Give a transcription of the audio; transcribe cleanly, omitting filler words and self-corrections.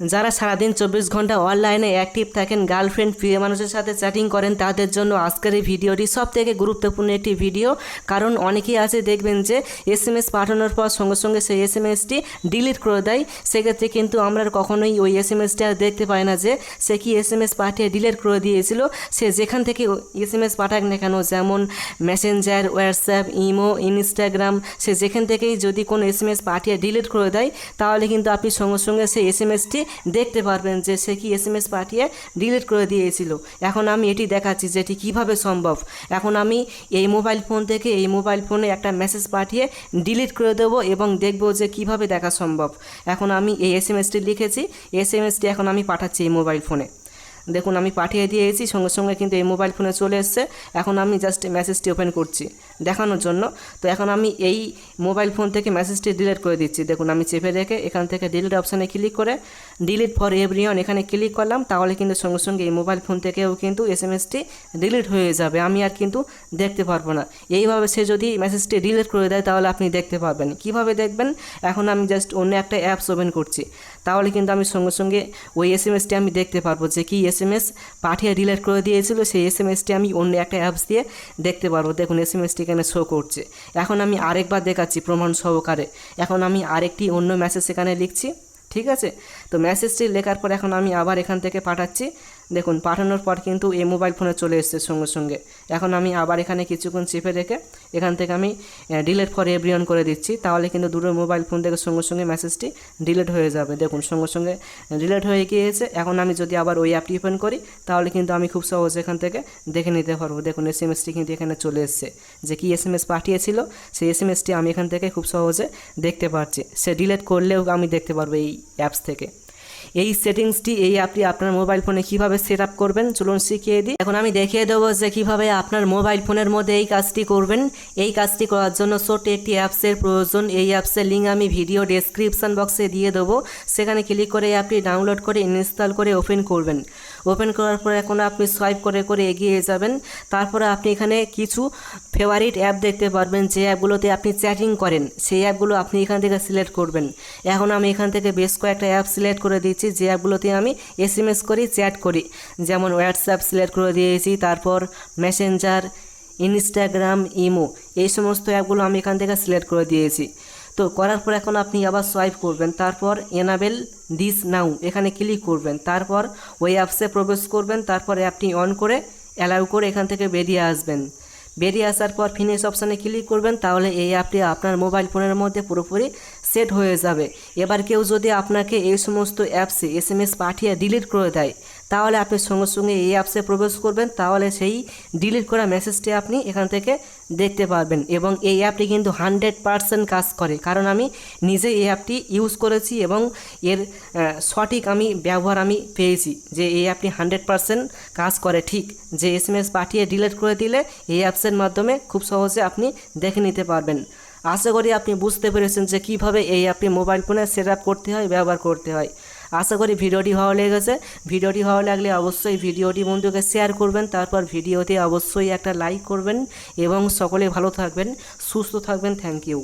যারা সারাদিন 24 ঘন্টা অনলাইনে অ্যাক্টিভ থাকেন, গার্লফ্রেন্ড প্রিয় মানুষের সাথে চ্যাটিং করেন, তাদের জন্য আজকের এই ভিডিওটি সবথেকে গুরুত্বপূর্ণ একটি ভিডিও। কারণ অনেকেই আছে দেখবেন যে এসএমএস পাঠানোর পর সঙ্গে সঙ্গে সেই এসএমএসটি ডিলিট করে দেয়। সেক্ষেত্রে কিন্তু আমরা কখনোই ওই এসএমএসটি আর দেখতে পাই না যে সে কি এসএমএস পাঠিয়ে ডিলিট করে দিয়েছিল। সে যেখান থেকে এসএমএস পাঠাক না কেন, যেমন মেসেঞ্জার, হোয়াটসঅ্যাপ, ইমো, ইনস্টাগ্রাম, সে যেখান থেকেই যদি কোনো এসএমএস পাঠিয়ে ডিলিট করে দেয়, তাহলে কিন্তু আপনি সঙ্গে সঙ্গে সেই এসএমএসটি দেখতে পারবেন যে সে কি এসএমএস পাঠিয়ে ডিলিট করে দিয়েছিল। এখন আমি এটি দেখাচ্ছি যে এটি কীভাবে সম্ভব। এখন আমি এই মোবাইল ফোন থেকে এই মোবাইল ফোনে একটা মেসেজ পাঠিয়ে ডিলিট করে দেবো এবং দেখব যে কিভাবে দেখা সম্ভব। এখন আমি এই এসএমএসটি লিখেছি, এসএমএসটি এখন আমি পাঠাচ্ছি এই মোবাইল ফোনে। দেখুন আমি পাঠিয়ে দিয়েছি, সঙ্গে সঙ্গে কিন্তু এই মোবাইল ফোনে চলে এসছে। এখন আমি জাস্ট মেসেজটি ওপেন করছি দেখানোর জন্য। তো এখন আমি এই মোবাইল ফোন থেকে মেসেজটি ডিলিট করে দিচ্ছি। দেখুন আমি চেপে রেখে এখান থেকে ডিলিট অপশানে ক্লিক করে ডিলিট ফর এভরিওয়ান এখানে ক্লিক করলাম। তাহলে কিন্তু সঙ্গে সঙ্গে এই মোবাইল ফোন থেকেও কিন্তু এসএমএসটি ডিলিট হয়ে যাবে, আমি আর কিন্তু দেখতে পারবো না। এইভাবে সে যদি মেসেজটি ডিলিট করে দেয় তাহলে আপনি দেখতে পারবেন। কিভাবে দেখবেন? এখন আমি জাস্ট অন্য একটা অ্যাপস ওপেন করছি, তাহলে কিন্তু আমি সঙ্গে সঙ্গে ওই এসএমএসটি আমি দেখতে পারবো যে কি এসএমএস পাঠিয়ে ডিলিট করে দিয়েছিল। সেই এসএমএসটি আমি অন্য একটা অ্যাপস দিয়ে দেখতে পারবো। দেখুন এসএমএসটি এখানে শো করছে। এখন আমি আরেকবার দেখাচ্ছি প্রমাণ সহকারে। এখন আমি আরেকটি অন্য মেসেজ এখানে লিখছি, ঠিক আছে? তো মেসেজটি লেখার পর এখন আমি আবার এখান থেকে পাঠাচ্ছি। দেখুন পাঠানোর পর কিন্তু এই মোবাইল ফোনে চলে এসছে সঙ্গে সঙ্গে। এখন আমি আবার এখানে কিছুক্ষণ চেপে রেখে এখান থেকে আমি ডিলিট ফর এভরিওয়ান করে দিচ্ছি। তাহলে কিন্তু দুটো মোবাইল ফোন থেকে সঙ্গে সঙ্গে মেসেজটি ডিলিট হয়ে যাবে। দেখুন সঙ্গে সঙ্গে ডিলিট হয়ে গিয়েছে। এখন আমি যদি আবার ওই অ্যাপটি ওপেন করি তাহলে কিন্তু আমি খুব সহজে এখান থেকে দেখে নিতে পারবো। দেখুন এসএমএসটি কিন্তু এখানে চলে এসছে, যে কি এসএমএস পাঠিয়েছিল সেই এসএমএসটি আমি এখান থেকে খুব সহজে দেখতে পাচ্ছি। সে ডিলিট করলেও আমি দেখতে পারবো এই অ্যাপস থেকে। এই সেটিংসটি এই আপনি আপনার মোবাইল ফোনে কীভাবে সেট আপ করবেন চলুন শিখিয়ে দিই। এখন আমি দেখিয়ে দেবো যে কীভাবে আপনার মোবাইল ফোনের মধ্যে এই কাজটি করবেন। এই কাজটি করার জন্য ছোট্ট একটি অ্যাপসের প্রয়োজন। এই অ্যাপসের লিঙ্ক আমি ভিডিও ডেসক্রিপশন বক্সে দিয়ে দেবো। সেখানে ক্লিক করে আপনি ডাউনলোড করে ইনস্টল করে ওপেন করবেন। ওপেন করার পরে এখন আপনি সোয়াইপ করে করে এগিয়ে যাবেন। তারপরে আপনি এখানে কিছু ফেভারিট অ্যাপ দেখতে পারবেন, যে অ্যাপগুলোতে আপনি চ্যাটিং করেন সেই অ্যাপগুলো আপনি এখান থেকে সিলেক্ট করবেন। এখন আমি এখান থেকে বেশ কয়েকটা অ্যাপ সিলেক্ট করে দিচ্ছি যে অ্যাপগুলোতে আমি এসএমএস করি, চ্যাট করি। যেমন হোয়াটসঅ্যাপ সিলেক্ট করে দিয়েছি, তারপর মেসেঞ্জার, ইনস্টাগ্রাম, ইমো, এই সমস্ত অ্যাপগুলো আমি এখান থেকে সিলেক্ট করে দিয়েছি। তো করার পর এখন আপনি আবার সোয়াইপ করবেন, তারপর এনাবেল দিস নাও এখানে ক্লিক করবেন, তারপর ওই অ্যাপসে প্রবেশ করবেন, তারপর অ্যাপটি অন করে অ্যালাউ করে এখান থেকে বেরিয়ে আসবেন। বেরিয়ে আসার পর ফিনিশ অপশানে ক্লিক করবেন, তাহলে এই অ্যাপটি আপনার মোবাইল ফোনের মধ্যে পুরোপুরি সেট হয়ে যাবে। এবার কেউ যদি আপনাকে এই সমস্ত অ্যাপসে এসএমএস পাঠিয়ে ডিলিট করে দেয়, তাহলে আপনি সঙ্গে সঙ্গে এই অ্যাপসে প্রবেশ করবেন, তাহলে সেই ডিলিট করা মেসেজটি আপনি এখান থেকে দেখতে পারবেন। এবং এই অ্যাপটি কিন্তু 100% কাজ করে, কারণ আমি নিজে এই অ্যাপটি ইউজ করেছি এবং এর সঠিক আমি ব্যবহার আমি পেয়েছি যে এই অ্যাপটি 100% কাজ করে ঠিক। যে এসএমএস পাঠিয়ে ডিলিট করে দিলে এই অ্যাপসের মাধ্যমে খুব সহজে আপনি দেখে নিতে পারবেন। আশা করি আপনি বুঝতে পেরেছেন যে কীভাবে এই অ্যাপটি মোবাইল ফোনে সেট আপ করতে হয়, ব্যবহার করতে হয়। আশা করি ভিডিওটি ভালো লেগেছে। ভিডিওটি ভালো লাগলে অবশ্যই ভিডিওটি বন্ধুকে শেয়ার করবেন, তারপর ভিডিওতে অবশ্যই একটা লাইক করবেন এবং সকলে ভালো থাকবেন, সুস্থ থাকবেন। Thank you.